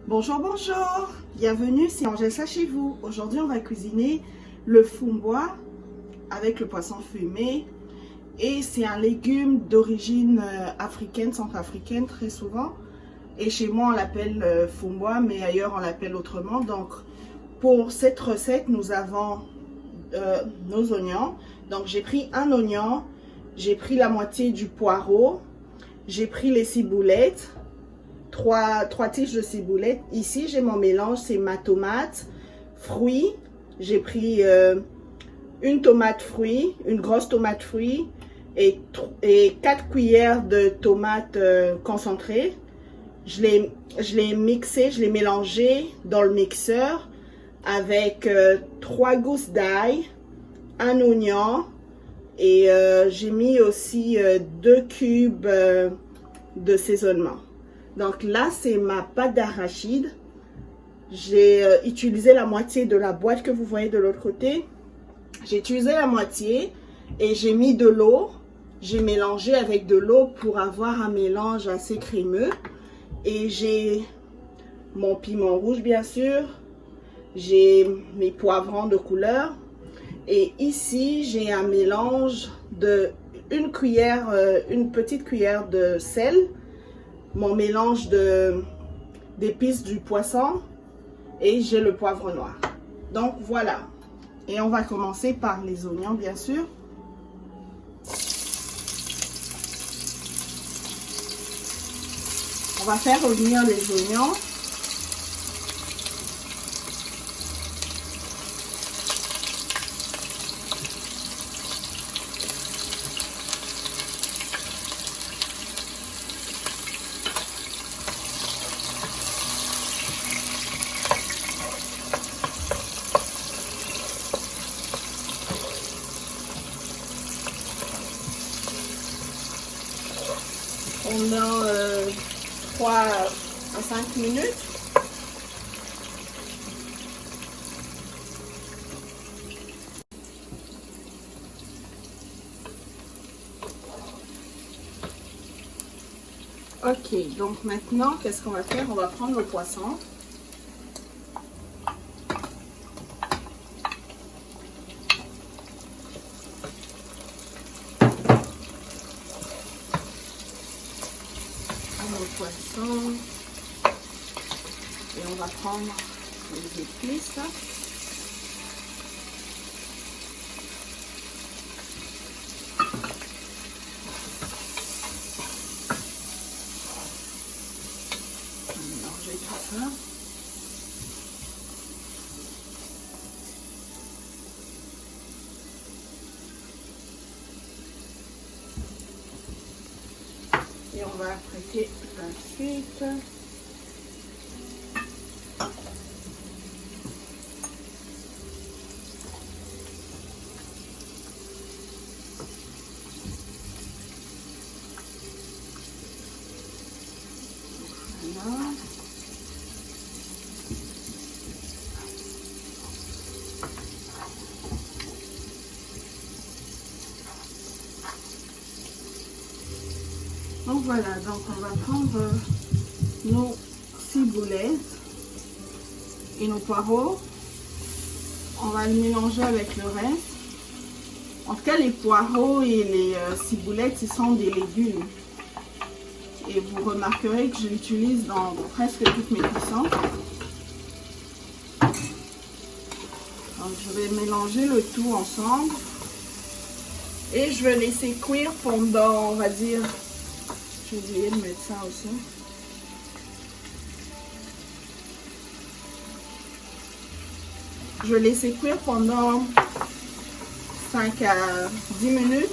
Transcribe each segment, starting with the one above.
Bonjour, bonjour, bienvenue, c'est Angessa chez vous. Aujourd'hui, on va cuisiner le fumboa avec le poisson fumé. Et c'est un légume d'origine africaine, centrafricaine très souvent. Et chez moi, on l'appelle fumboa, mais ailleurs, on l'appelle autrement. Donc, pour cette recette, nous avons nos oignons. Donc, j'ai pris un oignon, j'ai pris la moitié du poireau, j'ai pris les ciboulettes. Trois tiges de ciboulette. Ici, j'ai mon mélange, c'est ma tomate, fruits. J'ai pris une tomate fruit, une grosse tomate fruit et 4 cuillères de tomates concentrées. Je l'ai mixé, je l'ai mélangé dans le mixeur avec 3 gousses d'ail, un oignon et j'ai mis aussi 2 cubes de saisonnement. Donc là, c'est ma pâte d'arachide. J'ai utilisé la moitié de la boîte que vous voyez de l'autre côté. J'ai utilisé la moitié et j'ai mis de l'eau. J'ai mélangé avec de l'eau pour avoir un mélange assez crémeux. Et j'ai mon piment rouge, bien sûr. J'ai mes poivrons de couleur. Et ici, j'ai un mélange de une petite cuillère de sel. Mon mélange d'épices du poisson et j'ai le poivre noir. Donc voilà. Et on va commencer par les oignons, bien sûr. On va faire revenir les oignons. Pendant 3 à 5 minutes. Ok, donc maintenant, qu'est-ce qu'on va faire? On va prendre le poisson. Poisson et on va prendre les épices. On va mélanger tout ça. Et on va apprêter la suite. Voilà. Donc voilà, donc on va prendre nos ciboulettes et nos poireaux. On va le mélanger avec le reste. En tout cas, les poireaux et les ciboulettes, ce sont des légumes. Et vous remarquerez que je l'utilise dans presque toutes mes cuissons. Donc je vais mélanger le tout ensemble. Et je vais laisser cuire pendant, on va dire, je vais essayer de mettre ça aussi. Je vais laisser cuire pendant 5 à 10 minutes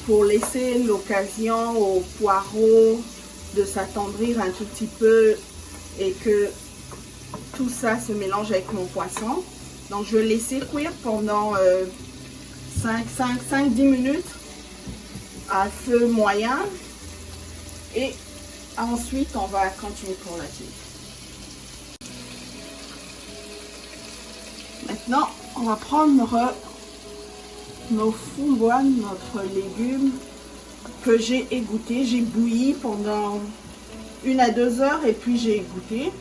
pour laisser l'occasion au poireau de s'attendrir un tout petit peu et que tout ça se mélange avec mon poisson. Donc je vais laisser cuire pendant 5-10 minutes à feu moyen et ensuite on va continuer pour la suite. Maintenant on va prendre nos fumboa, notre légume que j'ai égoutté. J'ai bouilli pendant 1 à 2 heures et puis j'ai goûté.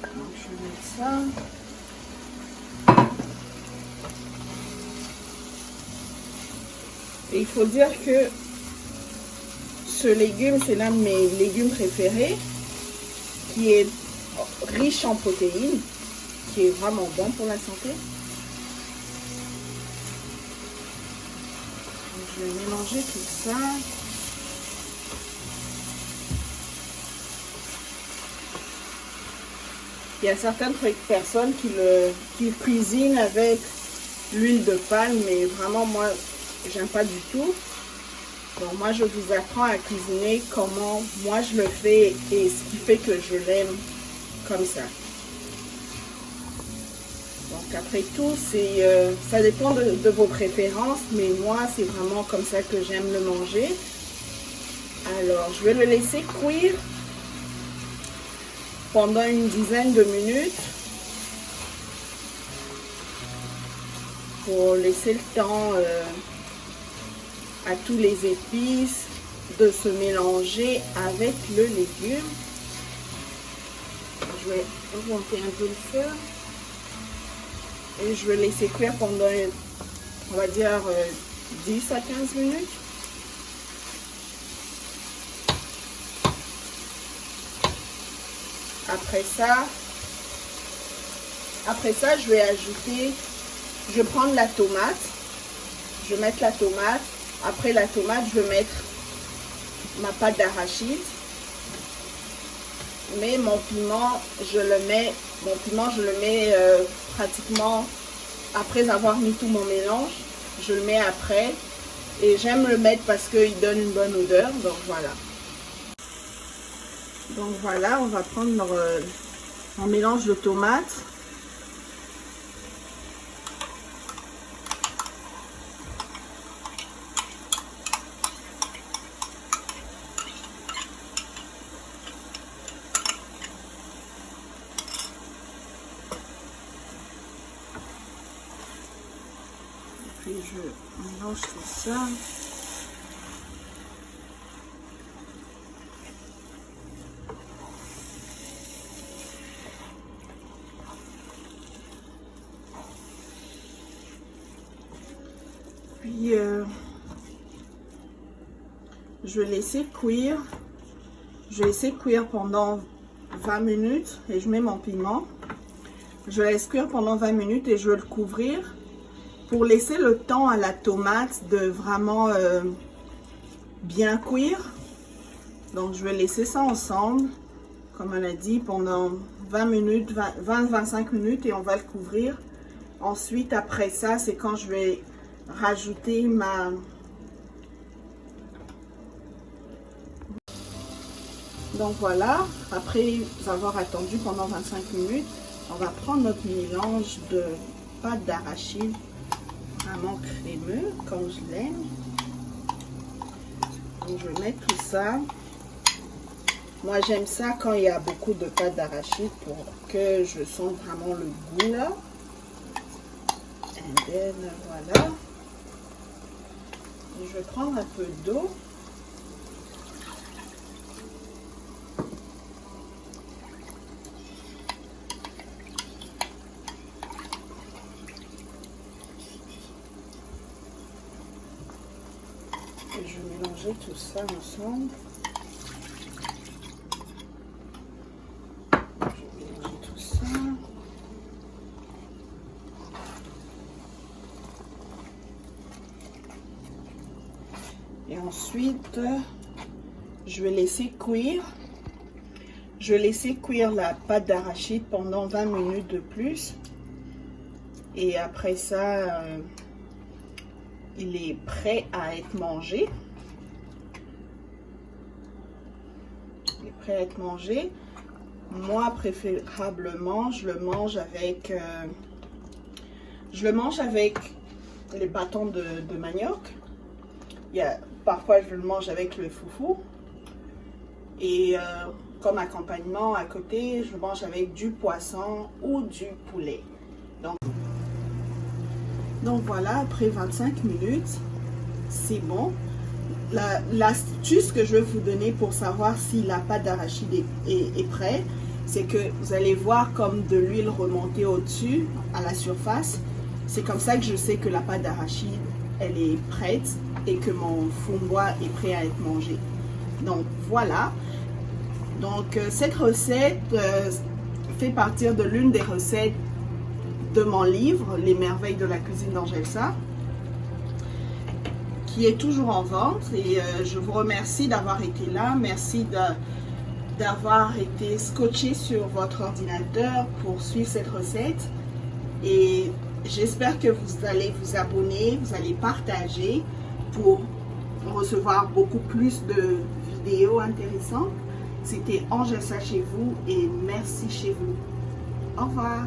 Donc je vais mettre ça. Et il faut dire que ce légume, c'est l'un de mes légumes préférés, qui est riche en protéines, qui est vraiment bon pour la santé. Je vais mélanger tout ça. Il y a certaines personnes qui le cuisinent avec l'huile de palme, mais vraiment moi, j'aime pas du tout. Donc moi, je vous apprends à cuisiner comment moi je le fais et ce qui fait que je l'aime comme ça. Donc après tout, ça dépend de vos préférences, mais moi, c'est vraiment comme ça que j'aime le manger. Alors, je vais le laisser cuire pendant une dizaine de minutes pour laisser le temps à tous les épices de se mélanger avec le légume. Je vais remonter un peu le feu et je vais laisser cuire pendant, on va dire, 10 à 15 minutes. Après ça, je vais ajouter, je vais prendre la tomate, je vais mettre la tomate. Après la tomate, je vais mettre ma pâte d'arachide. Mais mon piment, je le mets pratiquement après avoir mis tout mon mélange. Je le mets après. Et j'aime le mettre parce qu'il donne une bonne odeur. Donc voilà. Donc voilà, on va prendre mon mélange de tomates. Puis je mélange tout ça. Puis je vais laisser cuire. Je vais laisser cuire pendant 20 minutes et je mets mon piment. Je laisse cuire pendant 20 minutes et je vais le couvrir pour laisser le temps à la tomate de vraiment bien cuire. Donc je vais laisser ça ensemble, comme on a dit, pendant 20 minutes, 20-25 minutes et on va le couvrir. Ensuite, après ça, c'est quand je vais rajouter Donc voilà, après avoir attendu pendant 25 minutes, on va prendre notre mélange de pâte d'arachide, vraiment crémeux, comme je l'aime. Donc je vais mettre tout ça. Moi j'aime ça quand il y a beaucoup de pâte d'arachide pour que je sente vraiment le goût là. Et then, voilà. Et je vais prendre un peu d'eau. Et je vais mélanger tout ça ensemble. Je vais mélanger tout ça. Et ensuite, je vais laisser cuire. Je vais laisser cuire la pâte d'arachide pendant 20 minutes de plus. Et après ça, il est prêt à être mangé. Il est prêt à être mangé. Moi, préférablement, je le mange avec les bâtons de manioc. Parfois, je le mange avec le foufou. Et comme accompagnement à côté, je le mange avec du poisson ou du poulet. Donc voilà, après 25 minutes, c'est bon. L'astuce que je vais vous donner pour savoir si la pâte d'arachide est prête, c'est que vous allez voir comme de l'huile remonter au-dessus, à la surface. C'est comme ça que je sais que la pâte d'arachide, elle est prête et que mon fumboa est prêt à être mangé. Donc voilà. Donc cette recette fait partir de l'une des recettes de mon livre, Les merveilles de la cuisine d'Angelsa, qui est toujours en vente. Et je vous remercie d'avoir été là. Merci d'avoir été scotché sur votre ordinateur pour suivre cette recette. Et j'espère que vous allez vous abonner, vous allez partager pour recevoir beaucoup plus de vidéos intéressantes. C'était Angelsa chez vous et merci chez vous. Au revoir.